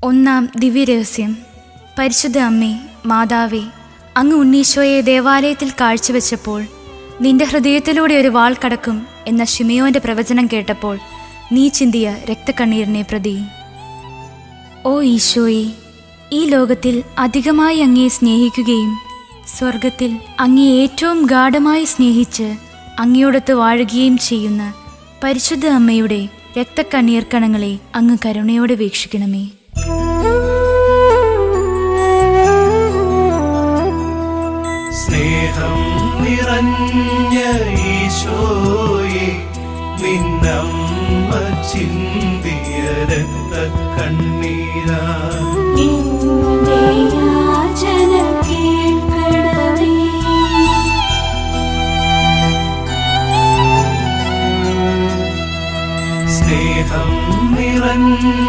ഒന്നാം ദിവ്യരഹസ്യം. പരിശുദ്ധ അമ്മേ, മാതാവേ, അങ്ങ് ഉണ്ണീശോയെ ദേവാലയത്തിൽ കാഴ്ചവെച്ചപ്പോൾ നിന്റെ ഹൃദയത്തിലൂടെ ഒരു വാൾ കടക്കും എന്ന ശിമയോന്റെ പ്രവചനം കേട്ടപ്പോൾ നീ ചിന്തിയ രക്തക്കണ്ണീരിനെ പ്രതി. ഓ ഈശോയെ, ഈ ലോകത്തിൽ അധികമായി അങ്ങയെ സ്നേഹിക്കുകയും സ്വർഗത്തിൽ അങ്ങയെ ഏറ്റവും ഗാഢമായി സ്നേഹിച്ച് അങ്ങയോടൊത്ത് വാഴുകയും ചെയ്യുന്ന പരിശുദ്ധ അമ്മയുടെ രക്തക്കണ്ണീർ കണങ്ങളെ അങ്ങ് കരുണയോടെ വീക്ഷിക്കണമേ. സ്നേഹം നിറഞ്ഞ ഈശോയെ, നിന്നമ്മ ചിന്തിയ രക്തക്കണ്ണീരാ സ്നേഹം നിറഞ്ഞ